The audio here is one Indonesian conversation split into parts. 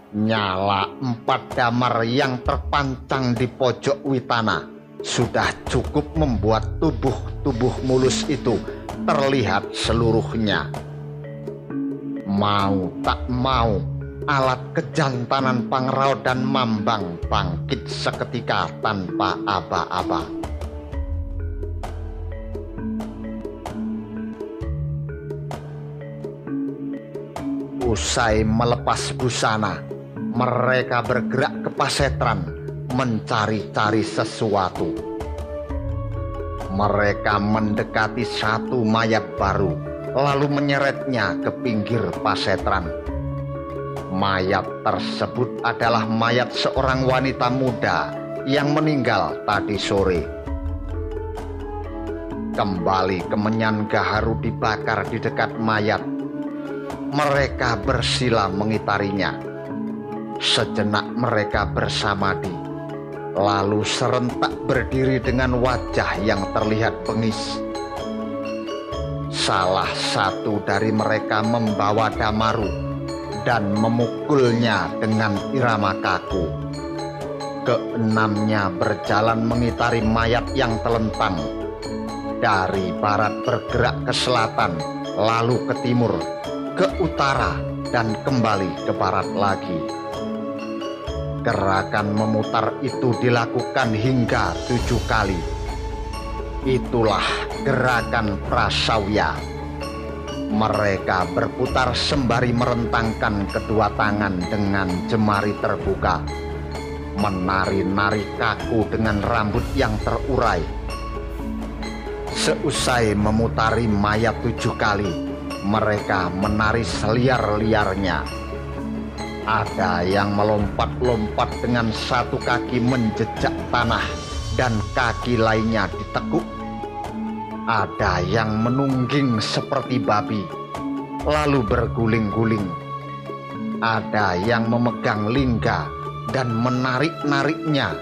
Nyala 4 damar yang terpancang di pojok witana sudah cukup membuat tubuh mulus itu terlihat seluruhnya. Mau tak mau, alat kejantanan Pangraut dan Mambang bangkit seketika tanpa aba-aba. Usai melepas busana, mereka bergerak ke pasetran mencari-cari sesuatu. Mereka mendekati satu mayat baru, lalu menyeretnya ke pinggir pasetran. Mayat tersebut adalah mayat seorang wanita muda yang meninggal tadi sore. Kembali kemenyan gaharu dibakar di dekat mayat. Mereka bersila mengitarinya. Sejenak mereka bersamadi, lalu serentak berdiri dengan wajah yang terlihat bengis. Salah satu dari mereka membawa damaru dan memukulnya dengan irama kaku. Keenamnya berjalan mengitari mayat yang telentang. Dari barat bergerak ke selatan, lalu ke timur, ke utara, dan kembali ke barat lagi. Gerakan memutar itu dilakukan hingga 7 kali. Itulah gerakan prasawya. Mereka berputar sembari merentangkan kedua tangan dengan jemari terbuka, menari-nari kaku dengan rambut yang terurai. Seusai memutari mayat 7 kali, mereka menari seliar-liarnya. Ada yang melompat-lompat dengan satu kaki menjejak tanah dan kaki lainnya ditekuk. Ada yang menungging seperti babi, lalu berguling-guling. Ada yang memegang lingga dan menarik-nariknya.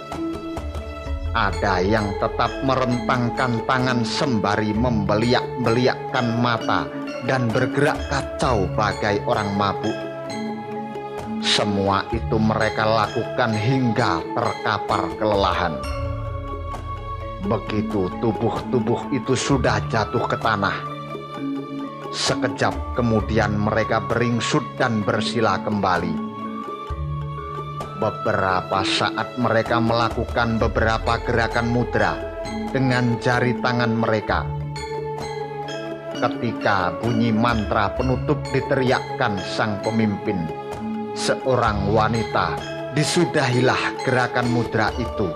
Ada yang tetap merentangkan tangan sembari membeliak-beliakkan mata dan bergerak kacau bagai orang mabuk. Semua itu mereka lakukan hingga terkapar kelelahan. Begitu tubuh-tubuh itu sudah jatuh ke tanah, sekejap kemudian mereka beringsut dan bersila kembali. Beberapa saat mereka melakukan beberapa gerakan mudra dengan jari tangan mereka. Ketika bunyi mantra penutup diteriakkan sang pemimpin, seorang wanita, disudahilah gerakan mudra itu.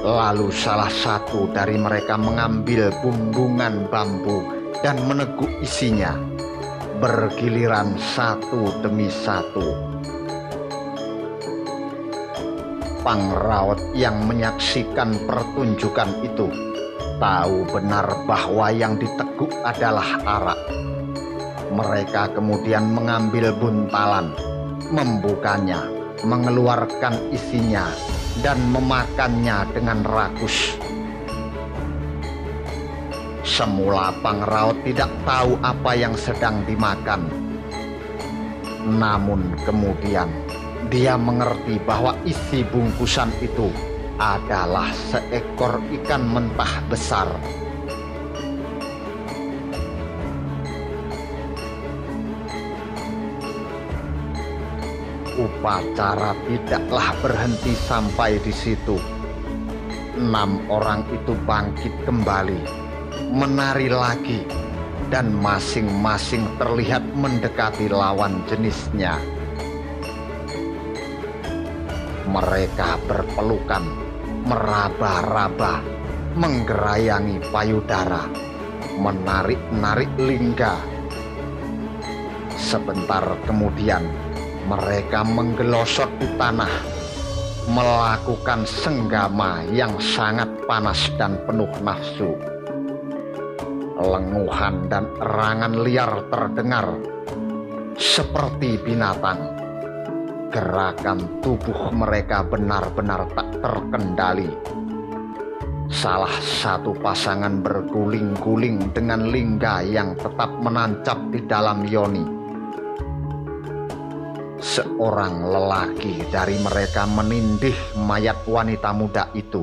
Lalu salah satu dari mereka mengambil bumbungan bambu dan meneguk isinya, bergiliran satu demi satu. Pangraut yang menyaksikan pertunjukan itu tahu benar bahwa yang diteguk adalah arak. Mereka kemudian mengambil buntalan, membukanya, mengeluarkan isinya, dan memakannya dengan rakus. Semula Pangraut tidak tahu apa yang sedang dimakan. Namun kemudian dia mengerti bahwa isi bungkusan itu adalah seekor ikan mentah besar. Upacara tidaklah berhenti sampai di situ. 6 orang itu bangkit kembali, menari lagi, dan masing-masing terlihat mendekati lawan jenisnya. Mereka berpelukan, meraba-raba, menggerayangi payudara, menarik-narik lingga. Sebentar kemudian mereka menggelosot di tanah, melakukan senggama yang sangat panas dan penuh nafsu. Lenguhan dan erangan liar terdengar seperti binatang. Gerakan tubuh mereka benar-benar tak terkendali. Salah satu pasangan berguling-guling dengan lingga yang tetap menancap di dalam yoni. Seorang lelaki dari mereka menindih mayat wanita muda itu.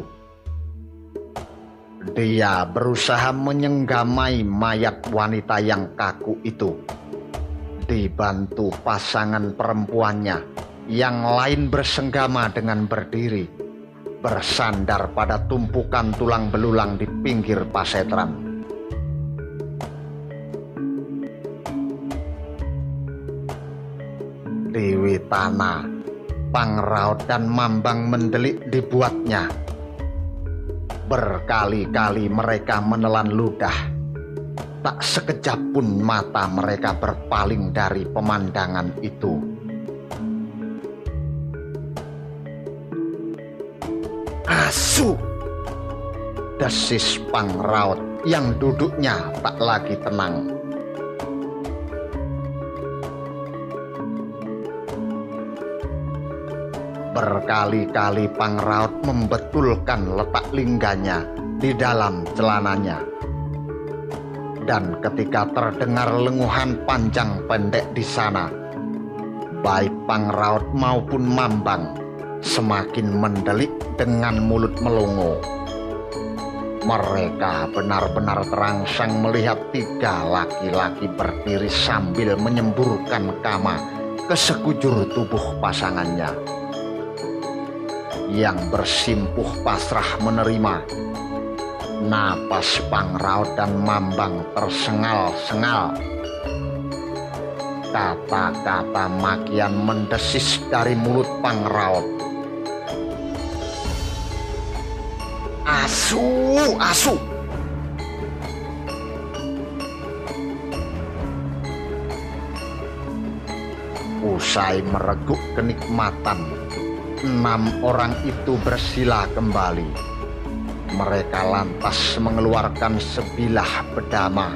Dia berusaha menyenggamai mayat wanita yang kaku itu. Dibantu pasangan perempuannya yang lain bersenggama dengan berdiri, bersandar pada tumpukan tulang belulang di pinggir pasetran. Dewi Tana, Pangraut dan Mambang mendelik dibuatnya. Berkali-kali mereka menelan ludah. Tak sekejap pun mata mereka berpaling dari pemandangan itu. Asu! Desis Pangraut yang duduknya tak lagi tenang. Berkali-kali Pangraut membetulkan letak lingganya di dalam celananya. Dan ketika terdengar lenguhan panjang pendek di sana, baik Pangraut maupun Mambang semakin mendelik dengan mulut melongo. Mereka benar-benar terangsang melihat 3 laki-laki berdiri sambil menyemburkan kama ke sekujur tubuh pasangannya. Yang bersimpuh pasrah menerima. Napas Pangraut dan Mambang tersengal-sengal. Kata-kata makian mendesis dari mulut Pangraut. Asu, asu! Usai mereguk kenikmatan, 6 orang itu bersila kembali. Mereka lantas mengeluarkan sebilah bedama.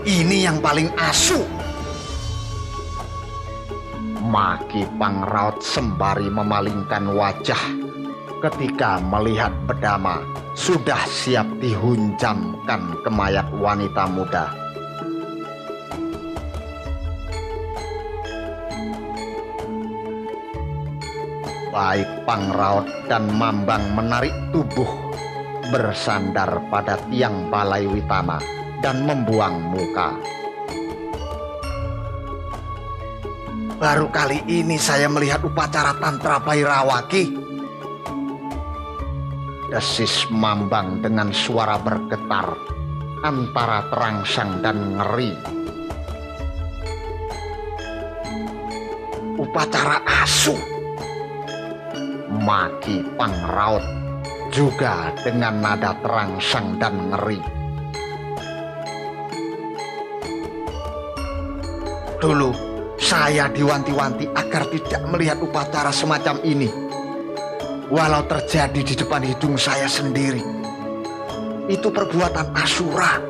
Ini yang paling asu! Maki Pangraut sembari memalingkan wajah ketika melihat bedama sudah siap dihunjamkan ke mayat wanita muda. Baik Pangraut dan Mambang menarik tubuh, bersandar pada tiang balai witana dan membuang muka. Baru kali ini saya melihat upacara tantra Bairawaki. Desis Mambang dengan suara bergetar antara terangsang dan ngeri. Upacara asu! Maki Pangraut juga dengan nada terangsang dan ngeri. Dulu saya diwanti-wanti agar tidak melihat upacara semacam ini, walau terjadi di depan hidung saya sendiri. Itu perbuatan asura,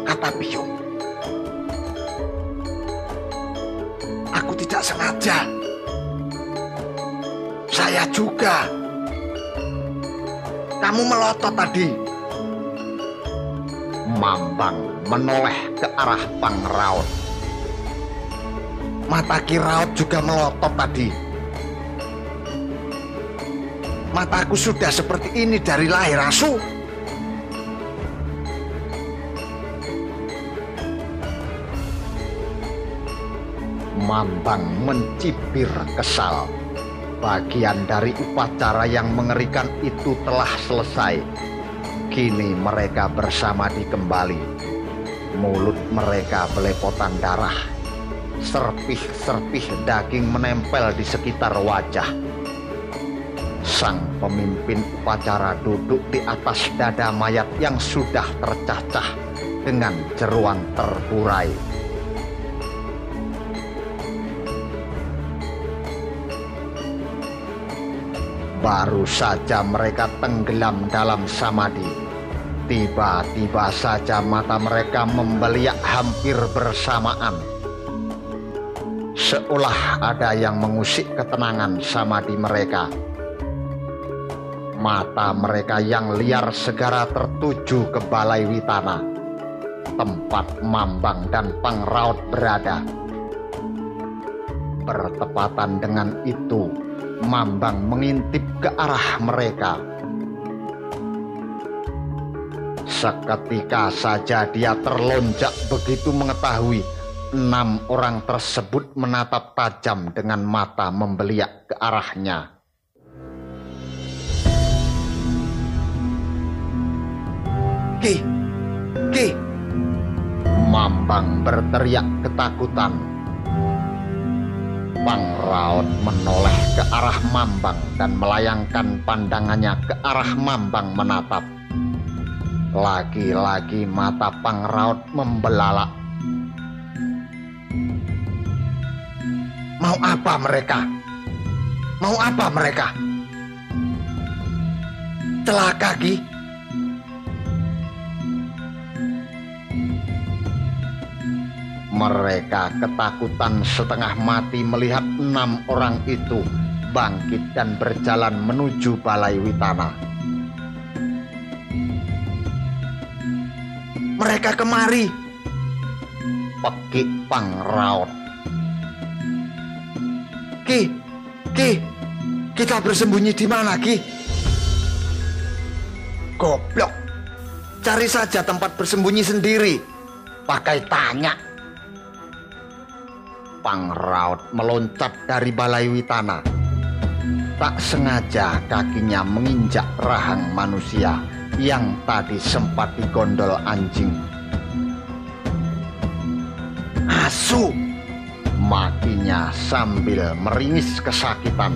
kata Biung. Aku tidak sengaja. Saya juga. Kamu melotot tadi. Mambang menoleh ke arah Pangraut. Mata Ki Raut juga melotot tadi. Mataku sudah seperti ini dari lahir, asu. Mambang mencibir kesal. Bagian dari upacara yang mengerikan itu telah selesai. Kini mereka bersamadi kembali. Mulut mereka belepotan darah. Serpih-serpih daging menempel di sekitar wajah. Sang pemimpin upacara duduk di atas dada mayat yang sudah tercacah dengan jeruan terburai. Baru saja mereka tenggelam dalam samadi, tiba-tiba saja mata mereka membeliak hampir bersamaan. Seolah ada yang mengusik ketenangan samadi mereka. Mata mereka yang liar segera tertuju ke balai witana. tempat Mambang dan Pangraut berada. Bertepatan dengan itu, Mambang mengintip ke arah mereka. Seketika saja dia terlonjak begitu mengetahui 6 orang tersebut menatap tajam dengan mata membeliak ke arahnya. "Ki, Ki!" Mambang berteriak ketakutan. Pangraut menoleh ke arah Mambang dan melayangkan pandangannya ke arah Mambang menatap. Lagi-lagi mata Pangraut membelalak. "Mau apa mereka? Mau apa mereka? Celaka, Ki!" Mereka ketakutan setengah mati melihat 6 orang itu bangkit dan berjalan menuju Balai Witana. "Mereka kemari!" pekik Pangraut. "Ki, Ki, kita bersembunyi di mana, Ki?" "Goblok, cari saja tempat bersembunyi sendiri, pakai tanya." Pangraut meloncat dari Balai Witana. Tak sengaja kakinya menginjak rahang manusia yang tadi sempat digondol anjing. "Asu!" makinya sambil meringis kesakitan.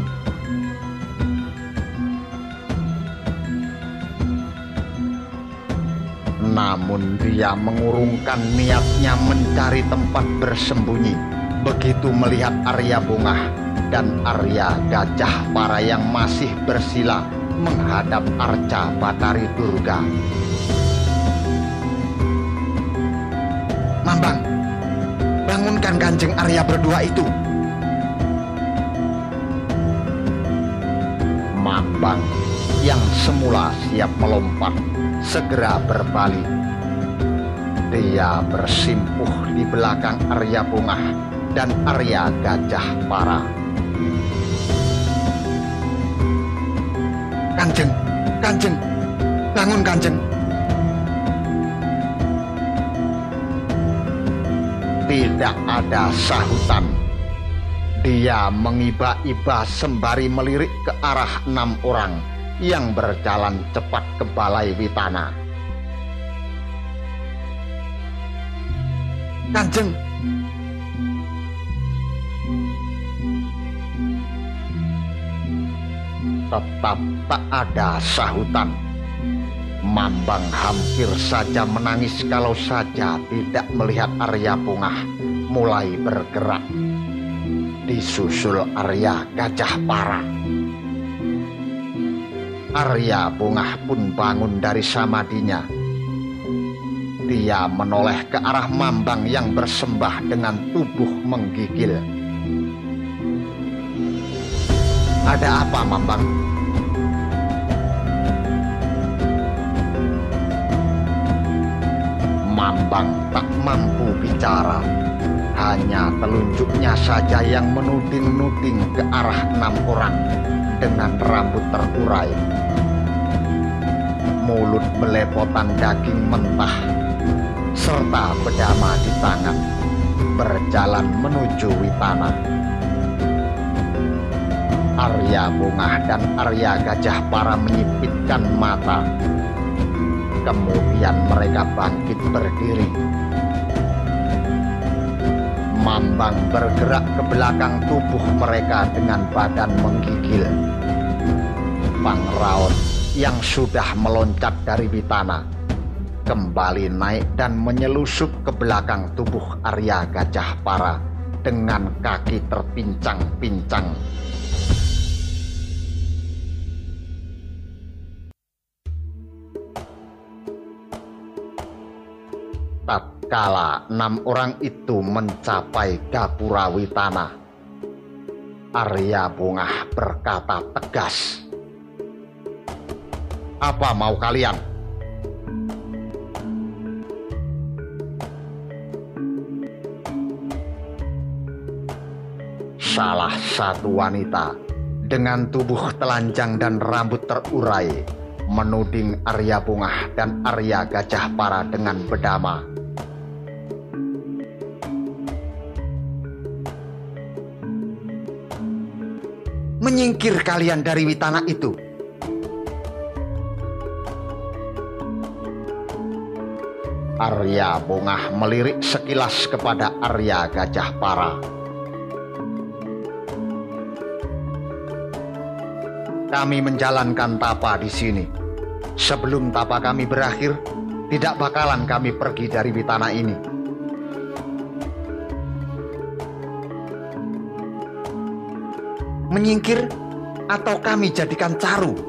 Namun dia mengurungkan niatnya mencari tempat bersembunyi begitu melihat Arya Bungah dan Arya Gajah Para yang masih bersila menghadap Arca Batari Durga. "Mambang, bangunkan Kanjeng Arya berdua itu." Mambang yang semula siap melompat segera berbalik. Dia bersimpuh di belakang Arya Bungah dan Arya Gajah Para. "Kanjeng, Kanjeng, bangun Kanjeng." Tidak ada sahutan. Dia mengiba-iba sembari melirik ke arah 6 orang yang berjalan cepat ke Balai Witana. "Kanjeng!" Tetap tak ada sahutan. Mambang hampir saja menangis kalau saja tidak melihat Arya Bungah mulai bergerak, disusul Arya Gajah Para. Arya Bungah pun bangun dari samadinya. Dia menoleh ke arah Mambang yang bersembah dengan tubuh menggigil. "Ada apa, Mambang?" Mambang tak mampu bicara. Hanya telunjuknya saja yang menuding-nuding ke arah 6 orang dengan rambut terurai, mulut belepotan daging mentah, serta pedama di tangan, berjalan menuju Witana. Arya Bungah dan Arya Gajah Para menyipitkan mata. Kemudian mereka bangkit berdiri. Mambang bergerak ke belakang tubuh mereka dengan badan menggigil. Pangraut yang sudah meloncat dari Witana kembali naik dan menyelusup ke belakang tubuh Arya Gajah Para dengan kaki terpincang-pincang. Tatkala 6 orang itu mencapai Gapura Witana, Arya Bungah berkata tegas, "Apa mau kalian?" Salah satu wanita dengan tubuh telanjang dan rambut terurai menuding Arya Bungah dan Arya Gajah Para dengan berdama. Menyingkir kalian dari Witana itu. Arya Bungah melirik sekilas kepada Arya Gajah Para. Kami menjalankan tapa di sini. Sebelum tapa kami berakhir, tidak bakalan kami pergi dari Witana ini. Menyingkir atau kami jadikan caru?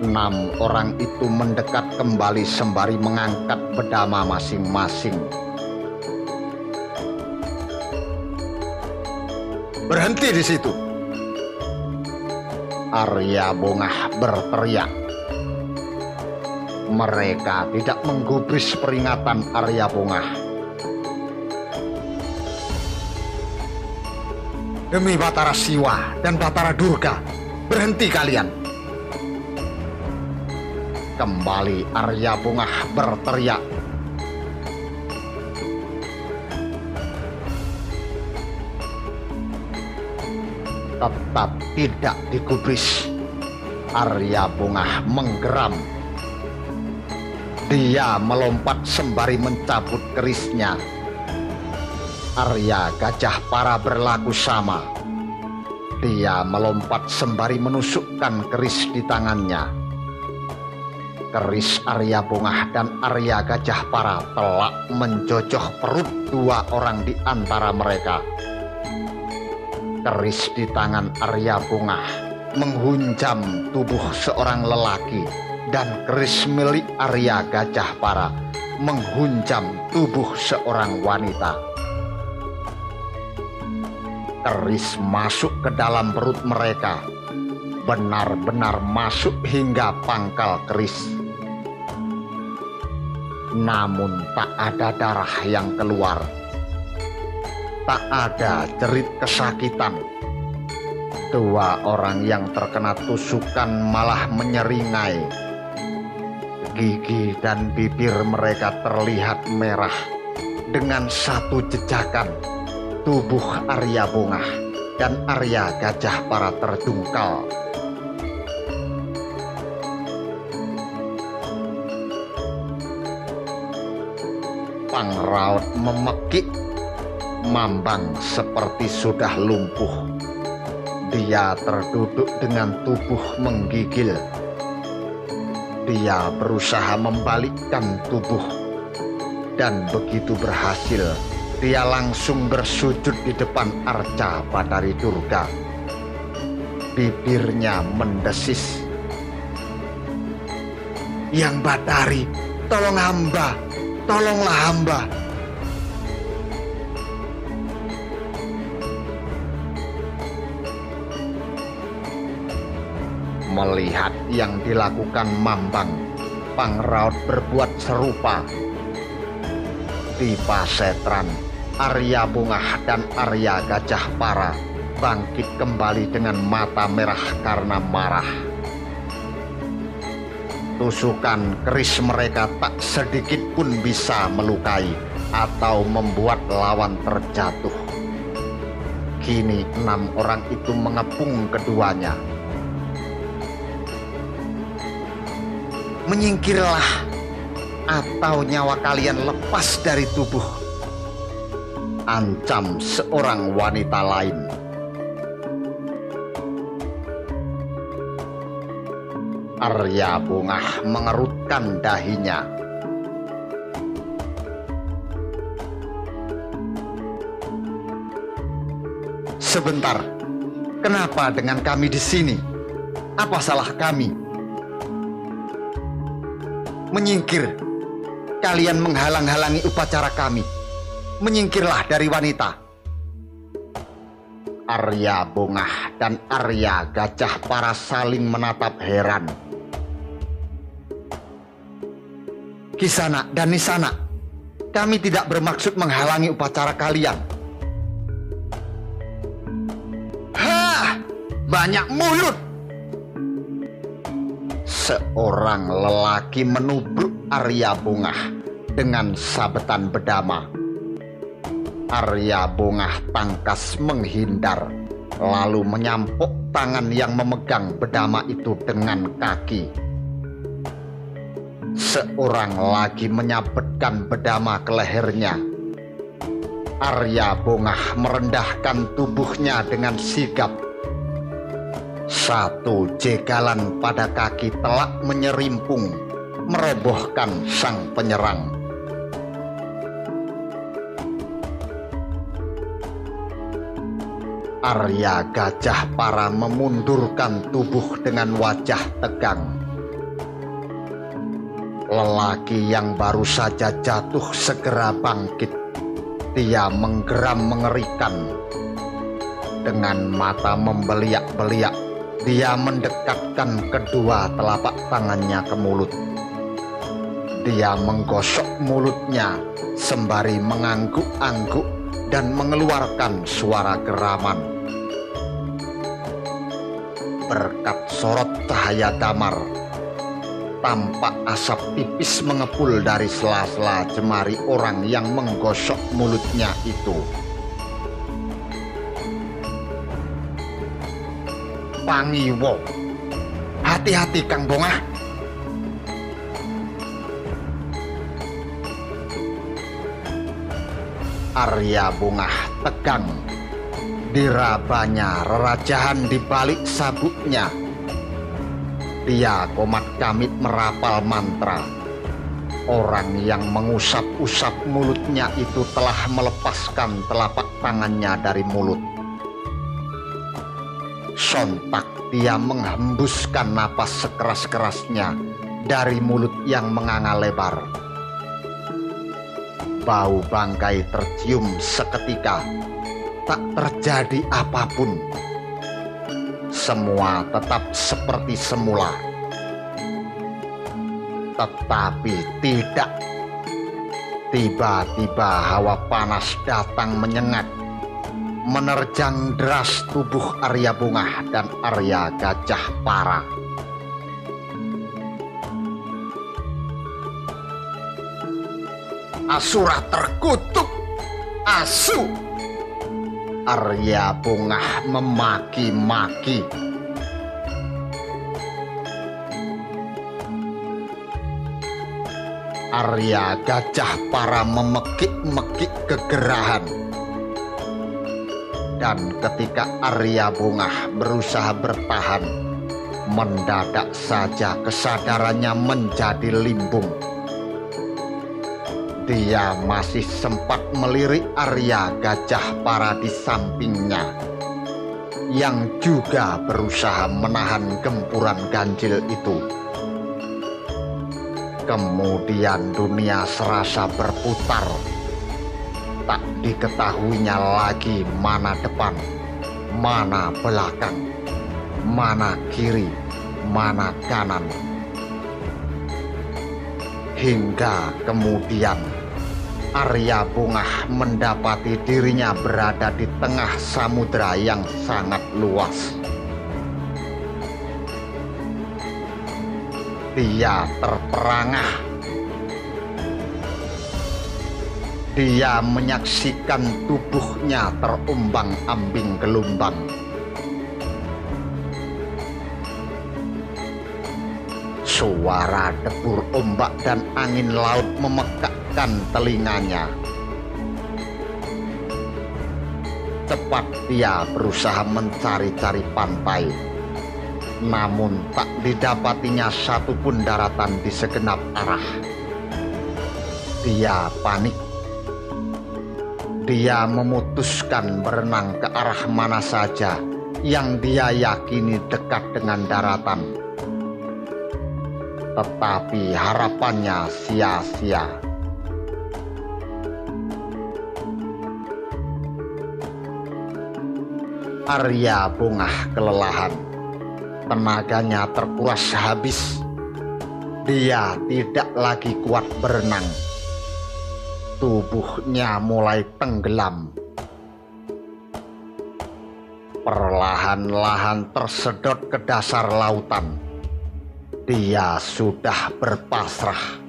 Enam orang itu mendekat kembali sembari mengangkat bedama masing-masing. Berhenti di situ! Arya Bungah berteriak. Mereka tidak menggubris peringatan Arya Bungah. Demi Batara Siwa dan Batara Durga, berhenti kalian! Kembali Arya Bungah berteriak. Tetap tidak digubris. Arya Bungah menggeram. Dia melompat sembari mencabut kerisnya. Arya Gajah Para berlaku sama. Dia melompat sembari menusukkan keris di tangannya. Keris Arya Bungah dan Arya Gajah Para telak menjojoh perut dua orang di antara mereka. Keris di tangan Arya Bungah menghunjam tubuh seorang lelaki dan keris milik Arya Gajah Para menghunjam tubuh seorang wanita. Keris masuk ke dalam perut mereka, benar-benar masuk hingga pangkal keris. Namun tak ada darah yang keluar. Tak ada jerit kesakitan. Dua orang yang terkena tusukan malah menyeringai. Gigi dan bibir mereka terlihat merah. Dengan satu jejakan, tubuh Arya Bungah dan Arya Gajah Para terdungkal. Pangraut memekik. Mambang seperti sudah lumpuh. Dia terduduk dengan tubuh menggigil. Dia berusaha membalikkan tubuh. Dan begitu berhasil, dia langsung bersujud di depan arca Batari Durga. Bibirnya mendesis. Yang Batari, tolong hamba, tolonglah hamba. Melihat yang dilakukan Mambang, Pangraut berbuat serupa. Di Pasetran, Arya Bungah dan Arya Gajah Para bangkit kembali dengan mata merah karena marah. Tusukan keris mereka tak sedikit pun bisa melukai atau membuat lawan terjatuh. Kini 6 orang itu mengepung keduanya. Menyingkirlah, atau nyawa kalian lepas dari tubuh. Ancam seorang wanita lain. Arya Bungah mengerutkan dahinya. Sebentar, kenapa dengan kami di sini? Apa salah kami? Menyingkir, kalian menghalang-halangi upacara kami. Menyingkirlah dari wanita. Arya Bungah dan Arya Gajah Para saling menatap heran. Kisana dan Nisana, kami tidak bermaksud menghalangi upacara kalian. Hah, banyak mulut! Seorang lelaki menubruk Arya Bungah dengan sabetan bedama. Arya Bungah tangkas menghindar, lalu menyampuk tangan yang memegang bedama itu dengan kaki. Seorang lagi menyabetkan bedama ke lehernya. Arya Bungah merendahkan tubuhnya dengan sigap. Satu jegalan pada kaki telak menyerimpung, merobohkan sang penyerang. Arya Gajah Para memundurkan tubuh dengan wajah tegang. Lelaki yang baru saja jatuh segera bangkit. Dia menggeram mengerikan. Dengan mata membeliak-beliak, dia mendekatkan kedua telapak tangannya ke mulut. Dia menggosok mulutnya sembari mengangguk-angguk dan mengeluarkan suara geraman. Berkat sorot cahaya damar, tampak asap tipis mengepul dari sela-sela jemari orang yang menggosok mulutnya itu. Pangiwo, hati-hati Kang Bongah. Arya Bungah tegang. Dirabanya rerajahan di balik sabuknya. Dia komat kamit merapal mantra. Orang yang mengusap-usap mulutnya itu telah melepaskan telapak tangannya dari mulut. Sontak dia menghembuskan napas sekeras-kerasnya dari mulut yang menganga lebar. Bau bangkai tercium seketika. Tak terjadi apapun. Semua tetap seperti semula. Tetapi tidak. Tiba-tiba hawa panas datang menyengat, menerjang deras tubuh Arya Bungah dan Arya Gajah Para. Asura terkutuk, asu! Arya Bungah memaki-maki. Arya Gajah Para memekik-mekik kegerahan. Dan ketika Arya Bungah berusaha bertahan, mendadak saja kesadarannya menjadi limbung. Dia masih sempat melirik Arya Gajah Para di sampingnya, yang juga berusaha menahan gempuran ganjil itu. Kemudian dunia serasa berputar. Tak diketahuinya lagi mana depan, mana belakang, mana kiri, mana kanan. Hingga kemudian Arya Bungah mendapati dirinya berada di tengah samudera yang sangat luas. Dia terperangah. Dia menyaksikan tubuhnya terombang-ambing gelombang. Suara debur ombak dan angin laut memekakkan telinganya. Cepat dia berusaha mencari-cari pantai, namun tak didapatinya satupun daratan di segenap arah. Dia panik. Dia memutuskan berenang ke arah mana saja yang dia yakini dekat dengan daratan. Tetapi harapannya sia-sia. Arya Bungah kelelahan. Tenaganya terkuras habis. Dia tidak lagi kuat berenang. Tubuhnya mulai tenggelam. Perlahan-lahan tersedot ke dasar lautan. Dia sudah berpasrah.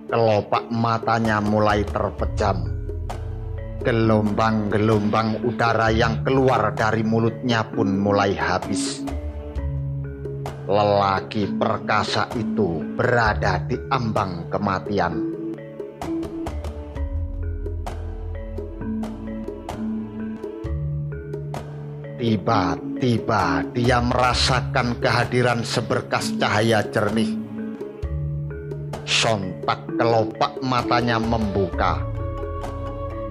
Kelopak matanya mulai terpejam. Gelombang-gelombang udara yang keluar dari mulutnya pun mulai habis. Lelaki perkasa itu berada di ambang kematian. Tiba-tiba dia merasakan kehadiran seberkas cahaya jernih. Sontak kelopak matanya membuka.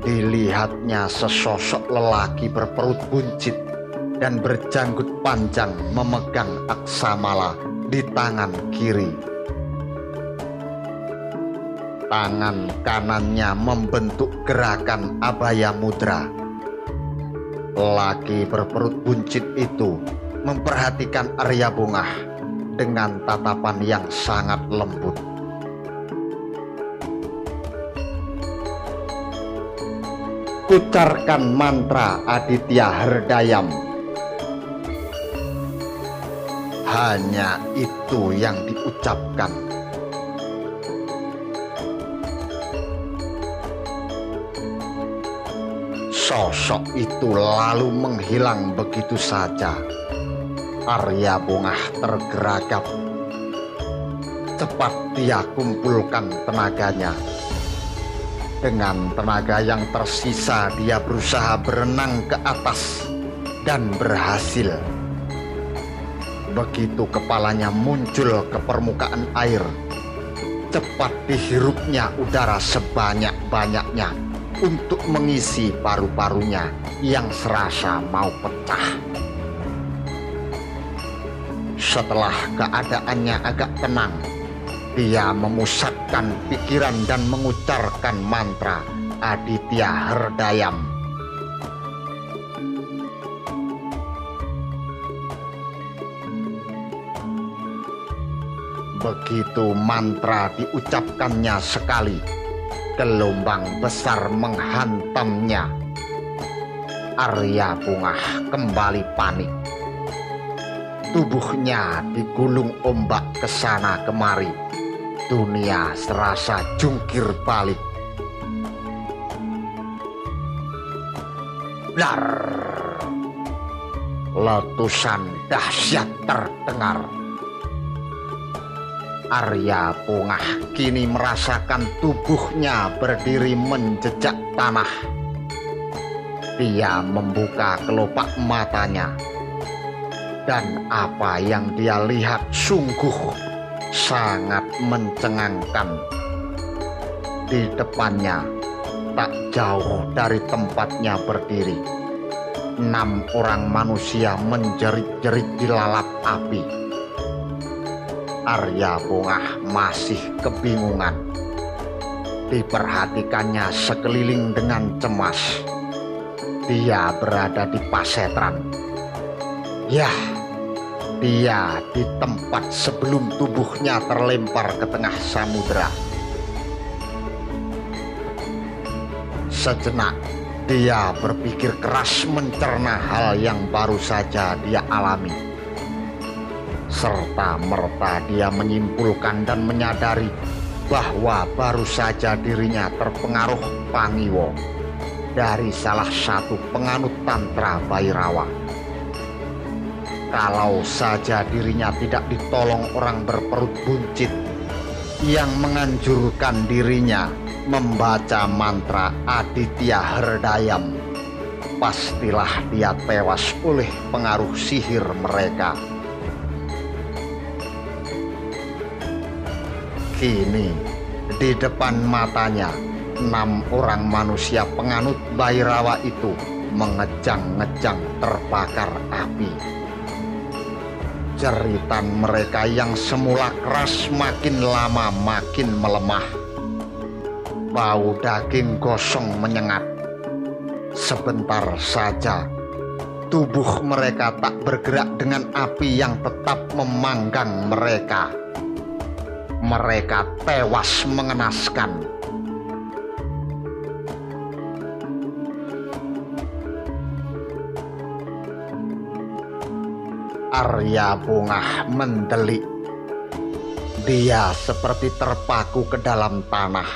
Dilihatnya sesosok lelaki berperut buncit dan berjanggut panjang memegang aksamala di tangan kiri. Tangan kanannya membentuk gerakan abaya mudra. Lelaki berperut buncit itu memperhatikan Arya Bungah dengan tatapan yang sangat lembut. Ucapkan mantra Aditya Herdayam. Hanya itu yang diucapkan. Sosok itu lalu menghilang begitu saja. Arya Bungah tergeragap. Cepat dia kumpulkan tenaganya. Dengan tenaga yang tersisa dia berusaha berenang ke atas dan berhasil. Begitu kepalanya muncul ke permukaan air, cepat dihirupnya udara sebanyak-banyaknya untuk mengisi paru-parunya yang serasa mau pecah. Setelah keadaannya agak tenang, dia memusatkan pikiran dan mengucapkan mantra Aditya Herdayam. Begitu mantra diucapkannya sekali, gelombang besar menghantamnya. Arya Bungah kembali panik. Tubuhnya digulung ombak ke sana kemari. Dunia serasa jungkir balik. Blar! Letusan dahsyat terdengar. Arya Bungah kini merasakan tubuhnya berdiri menjejak tanah. Dia membuka kelopak matanya. Dan apa yang dia lihat sungguh sangat mencengangkan. Di depannya, tak jauh dari tempatnya berdiri, 6 orang manusia menjerit-jerit di lalap api. Arya Bungah masih kebingungan. Diperhatikannya sekeliling dengan cemas. Dia berada di Pasetran. Yah, dia di tempat sebelum tubuhnya terlempar ke tengah samudera. Sejenak, dia berpikir keras mencerna hal yang baru saja dia alami. Serta merta dia menyimpulkan dan menyadari bahwa baru saja dirinya terpengaruh Pangiwo dari salah satu penganut Tantra Bhairawa. Kalau saja dirinya tidak ditolong orang berperut buncit yang menganjurkan dirinya membaca mantra Aditya Herdayam, pastilah dia tewas oleh pengaruh sihir mereka. Kini di depan matanya 6 orang manusia penganut Bhairawa itu mengejang-ngejang terbakar api. Jeritan mereka yang semula keras makin lama makin melemah. Bau daging gosong menyengat. Sebentar saja tubuh mereka tak bergerak dengan api yang tetap memanggang mereka. Mereka tewas mengenaskan. Arya Bungah mendelik. Dia seperti terpaku ke dalam tanah.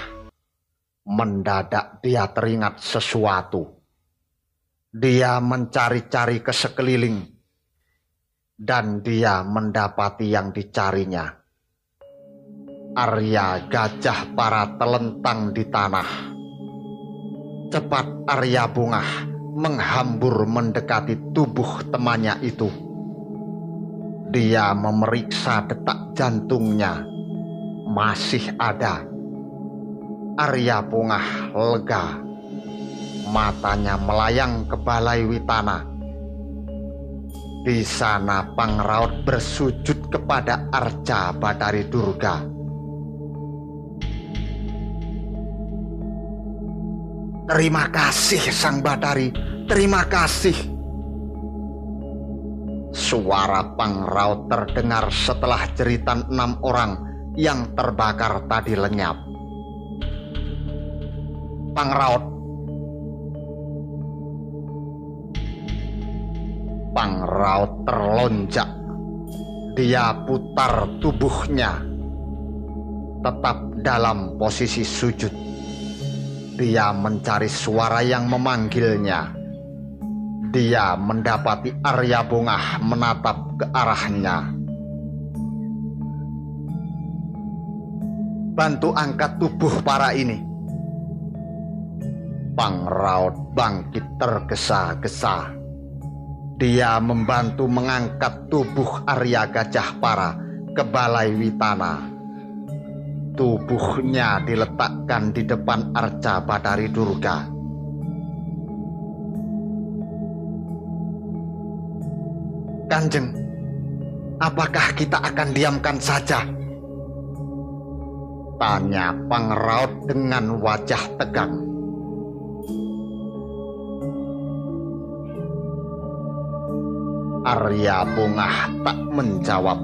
Mendadak dia teringat sesuatu. Dia mencari-cari ke sekeliling, dan dia mendapati yang dicarinya. Arya Gajah Para telentang di tanah. Cepat Arya Bungah menghambur mendekati tubuh temannya itu. Dia memeriksa detak jantungnya. Masih ada. Arya Bungah lega. Matanya melayang ke Balai Witana. Di sana Pangraut bersujud kepada Arca Batari Durga. Terima kasih Sang Batari, terima kasih. Suara Pangraut terdengar setelah jeritan 6 orang yang terbakar tadi lenyap. Pangraut. Pangraut terlonjak. Dia putar tubuhnya. Tetap dalam posisi sujud. Dia mencari suara yang memanggilnya. Dia mendapati Arya Bungah menatap ke arahnya. Bantu angkat tubuh para ini. Pangraut bangkit tergesa-gesa. Dia membantu mengangkat tubuh Arya Gajah Para ke Balai Witana. Tubuhnya diletakkan di depan Arca Batari Durga. Kanjeng, apakah kita akan diamkan saja? Tanya Pangraut dengan wajah tegang. Arya Bungah tak menjawab.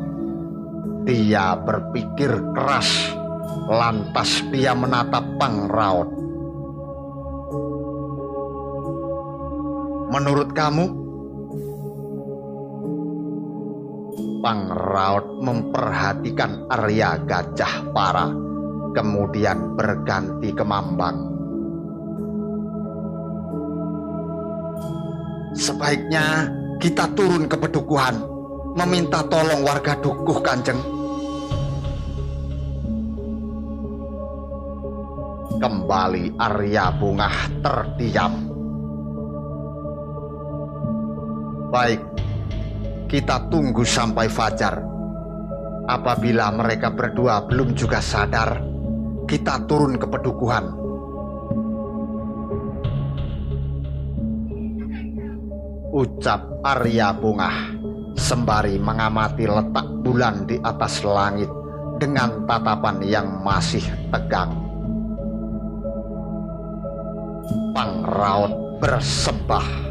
Dia berpikir keras. Lantas dia menatap Pangraut. Menurut kamu? Pangraut memperhatikan Arya Gajah Para, kemudian berganti ke Mambang. Sebaiknya kita turun ke Pedukuhan, meminta tolong warga Dukuh, Kanjeng. Kembali Arya Bungah terdiam. Baik, kita tunggu sampai fajar. Apabila mereka berdua belum juga sadar, kita turun ke Pedukuhan. Ucap Arya Bungah sembari mengamati letak bulan di atas langit dengan tatapan yang masih tegang. Pangraut bersembah.